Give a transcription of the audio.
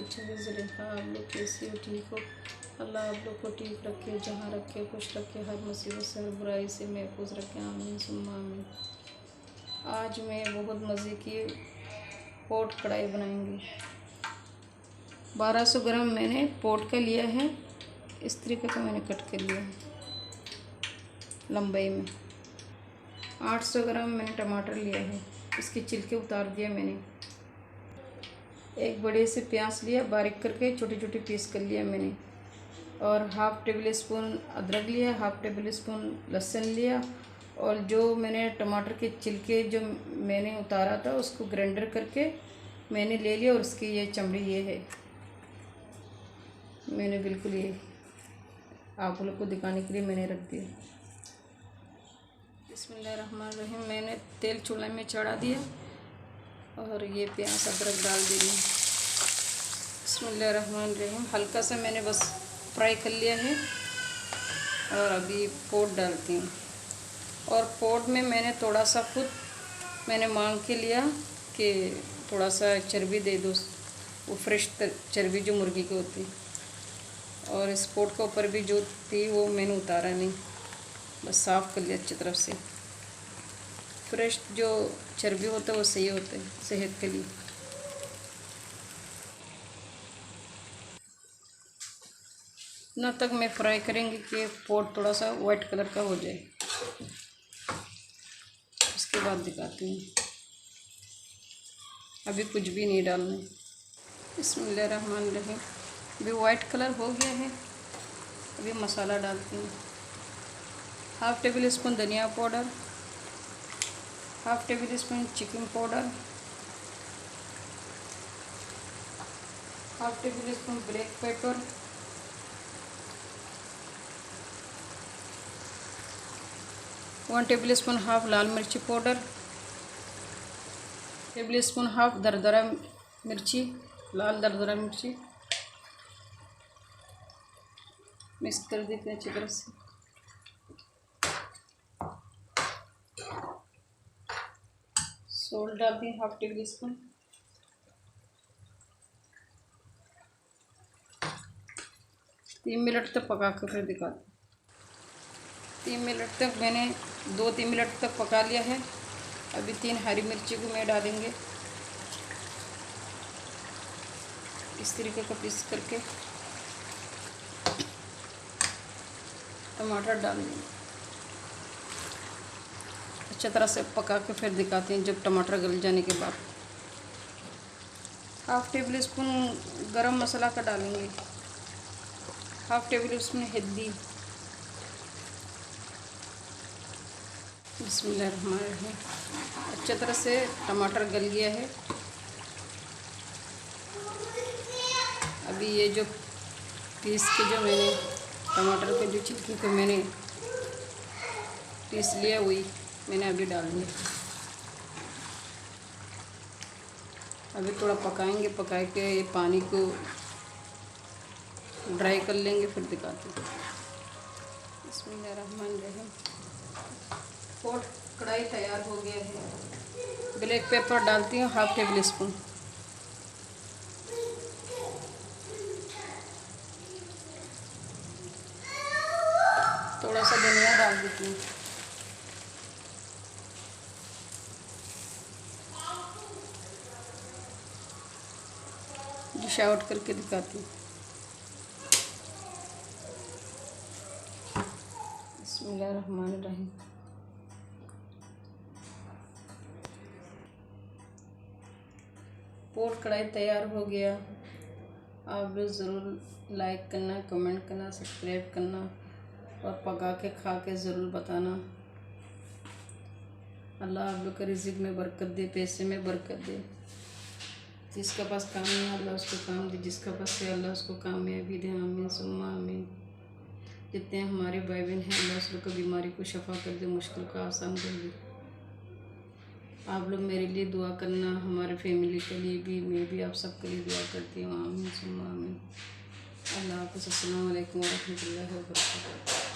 Kitchen में ज़ुलेखा। आप लोग कैसे हो? ठीक हो? अल्लाह आप लोग को ठीक रखे, जहाँ रखे खुश रखे, हर मुसीबत से हर बुराई से महफूज रखे। आमीन सुम्मा आमीन। आज मैं बहुत मज़े की पोट कढ़ाई बनाएंगे। 1200 ग्राम मैंने पोट का लिया है, इस तरीके का मैंने कट कर लिया है लंबाई में। 800 ग्राम मैंने टमाटर लिया है, इसके छिलके उतार दिया मैंने। एक बड़े से प्याज लिया, बारीक करके छोटे छोटे पीस कर लिया मैंने। और हाफ़ टेबल स्पून अदरक लिया, हाफ़ टेबल स्पून लहसुन लिया। और जो मैंने टमाटर के छिलके जो मैंने उतारा था उसको ग्राइंडर करके मैंने ले लिया। और उसकी ये चमड़ी ये है, मैंने बिल्कुल ये आप लोग को दिखाने के लिए मैंने रख दिया। बिस्मिल्लाहिर्रहमानिर्रहीम। मैंने तेल चूल्हे में चढ़ा दिया और ये प्याज अदरक डाल देंगे। बिस्मिल्लाहिर्रहमानिर्रहीम। हल्का सा मैंने बस फ्राई कर लिया है और अभी पोट डालती हूँ। और पोट में मैंने थोड़ा सा खुद मैंने मांग के लिया कि थोड़ा सा चर्बी दे दो, वो फ्रेश चर्बी जो मुर्गी की होती। और इस पोट के ऊपर भी जो थी वो मैंने उतारा नहीं, बस साफ़ कर लिया अच्छी तरफ से। फ्रेश जो चर्बी होता है वो सही होता है सेहत के लिए। ना तक मैं फ्राई करेंगे कि पोट थोड़ा सा वाइट कलर का हो जाए, उसके बाद दिखाती हूँ। अभी कुछ भी नहीं डालना। बिस्मिल्लाहिर्रहमानिर्रहीम। अभी वाइट कलर हो गया है, अभी मसाला डालती हूँ। हाफ़ टेबल स्पून धनिया powder, half tablespoon chicken powder, half tablespoon black pepper, one tablespoon half लाल मिर्ची पाउडर, टेबल स्पून हाफ़ दरदरा मिर्ची, लाल दरदरा मिर्ची। मिक्स कर देते हैं अच्छी तरह से। सॉल्ट डालती हैं हाफ़ टेबल स्पून। तीन मिनट तक पका कर फिर दिखाती। 3 मिनट तक मैंने 2-3 मिनट तक पका लिया है। अभी 3 हरी मिर्ची को मैं डालेंगे इस तरीके का पीस करके। टमाटर डाल देंगे, अच्छी तरह से पका के फिर दिखाते हैं जब टमाटर गल जाने के बाद। हाफ़ टेबल स्पून गरम मसाला का डालेंगे, हाफ़ टेबल स्पून हल्दी। बिस्मिल्लाहिर्रहमानिर्रहीम। अच्छी तरह से टमाटर गल गया है। अभी ये जो पीस के जो मैंने टमाटर के जो छिलके को मैंने पीस लिया वही मैंने अभी डाल दिया। अभी थोड़ा पकाएंगे, पका के ये पानी को ड्राई कर लेंगे फिर दिखाते हैं। बिस्मिल्लाहिर्रहमानिर्रहीम। पोट कढ़ाई तैयार हो गया है। ब्लैक पेपर डालती हूँ हाफ़ टेबल स्पून। थोड़ा सा धनिया डाल देती हूँ। डिश आउट करके दिखाती हूँ। बिस्मिल्लाहिर्रहमानिर्रहीम। पोट कढ़ाई तैयार हो गया। आप लोग ज़रूर लाइक करना, कमेंट करना, सब्सक्राइब करना और पका के खा के ज़रूर बताना। अल्लाह आप लोग का रिज़्क़ में बरकत दे, पैसे में बरकत दे। जिसका पास काम नहीं है अल्लाह उसको काम दे, जिसका पास है अल्लाह उसको कामयाबी दे। आमीन सुम्मा आमीन। जितने हमारे भाई बहन हैं अल्लाह उस लोग को बीमारी को शफा कर दे, मुश्किल को आसान कर दे। आप लोग मेरे लिए दुआ करना, हमारे फैमिली के लिए भी, मैं भी आप सबके लिए दुआ करती हूँ। आमीन सुम्मा आमीन। अल्लाह हाफ़िज़। अस्सलामु अलैकुम व रहमतुल्लाहि व बरकातुहू।